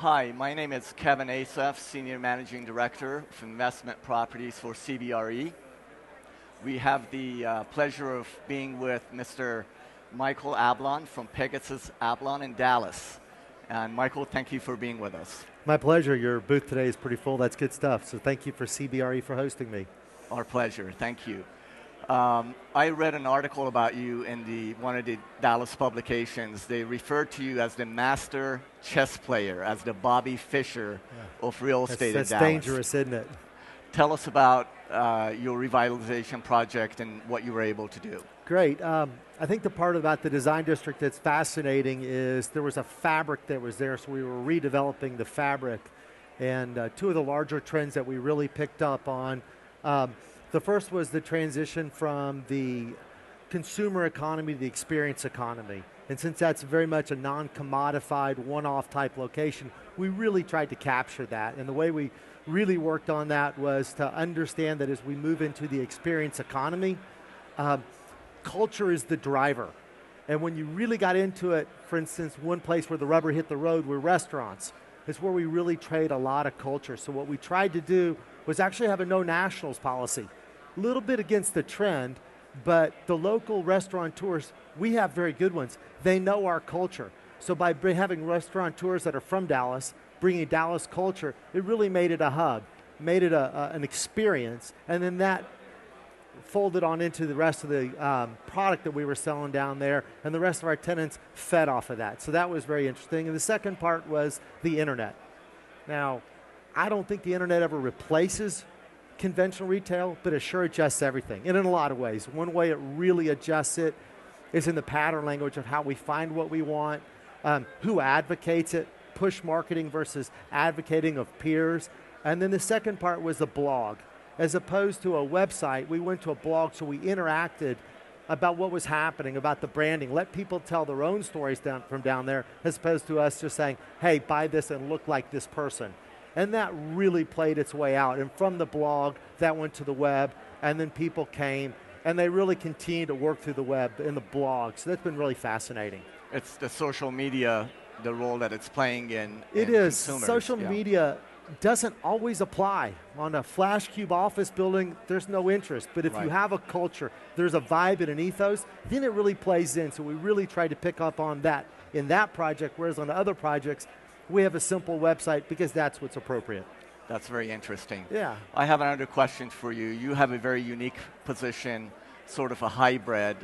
Hi, my name is Kevin Aussef, Senior Managing Director of Investment Properties for CBRE. We have the pleasure of being with Mr. Michael Ablon from Pegasus Ablon in Dallas. And Michael, thank you for being with us. My pleasure. Your booth today is pretty full. That's good stuff. So thank you for CBRE for hosting me. Our pleasure. Thank you. I read an article about you in one of the Dallas publications. They referred to you as the master chess player, as the Bobby Fischer of real estate in Dallas. That's dangerous, isn't it? Tell us about your revitalization project and what you were able to do. Great. I think the part about the design district that's fascinating is there was a fabric that was there, so we were redeveloping the fabric. And two of the larger trends that we really picked up on, the first was the transition from the consumer economy to the experience economy. And since that's very much a non-commodified, one-off type location, we really tried to capture that. And the way we really worked on that was to understand that as we move into the experience economy, culture is the driver. And when you really got into it, for instance, one place where the rubber hit the road were restaurants. It's where we really trade a lot of culture. So what we tried to do was actually have a no nationals policy. A little bit against the trend, but the local restaurateurs, we have very good ones. They know our culture. So by having restaurateurs that are from Dallas, bringing Dallas culture, it really made it a hub, made it an experience, and then that folded on into the rest of the product that we were selling down there, and the rest of our tenants fed off of that. So that was very interesting. And the second part was the internet. Now, I don't think the internet ever replaces conventional retail, but it sure adjusts everything, and in a lot of ways. One way it really adjusts it is in the pattern language of how we find what we want, who advocates it, push marketing versus advocating of peers. And then the second part was the blog. As opposed to a website, we went to a blog, so we interacted about what was happening, about the branding, let people tell their own stories from down there, as opposed to us just saying, hey, buy this and look like this person. And that really played its way out. And from the blog, that went to the web, and then people came, and they really continued to work through the web and the blog. So that's been really fascinating. It's the social media, the role that it's playing in It is. Consumers. Social media doesn't always apply. On a flash cube office building, there's no interest. But if you have a culture, there's a vibe and an ethos, then it really plays in. So we really tried to pick up on that in that project, whereas on other projects, we have a simple website because that's what's appropriate. That's very interesting. Yeah. I have another question for you. You have a very unique position, sort of a hybrid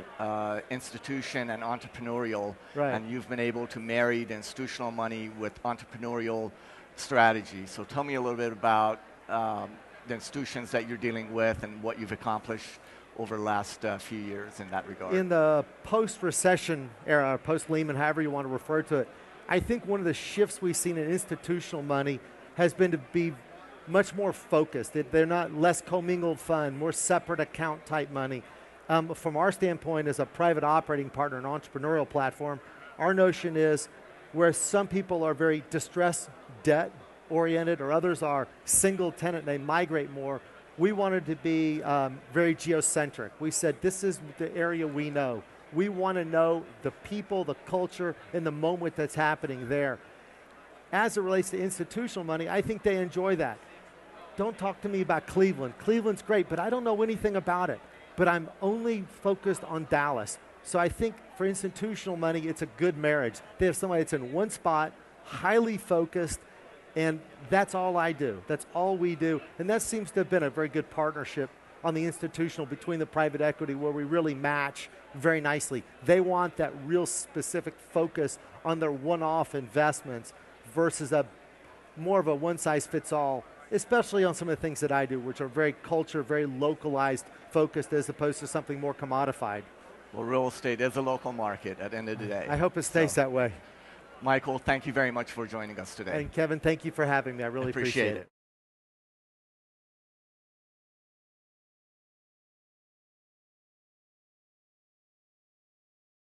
institution and entrepreneurial, and you've been able to marry the institutional money with entrepreneurial strategy. So tell me a little bit about the institutions that you're dealing with and what you've accomplished over the last few years in that regard. In the post-recession era, post-Lehman, however you want to refer to it, I think one of the shifts we've seen in institutional money has been to be much more focused. They're not less commingled fund, more separate account type money. From our standpoint as a private operating partner and entrepreneurial platform, our notion is where some people are very distressed debt oriented or others are single tenant, they migrate more. We wanted to be very geocentric. We said this is the area we know. We want to know the people, the culture, and the moment that's happening there. As it relates to institutional money, I think they enjoy that. Don't talk to me about Cleveland. Cleveland's great, but I don't know anything about it. But I'm only focused on Dallas. So I think for institutional money, it's a good marriage. They have somebody that's in one spot, highly focused, and that's all I do. That's all we do. And that seems to have been a very good partnership on the institutional between the private equity where we really match very nicely. They want that real specific focus on their one-off investments versus more of a one-size-fits-all, especially on some of the things that I do, which are very culture, very localized, focused, as opposed to something more commodified. Well, real estate is a local market at the end of the day. I hope it stays that way. Michael, thank you very much for joining us today. And Kevin, thank you for having me. I really appreciate it.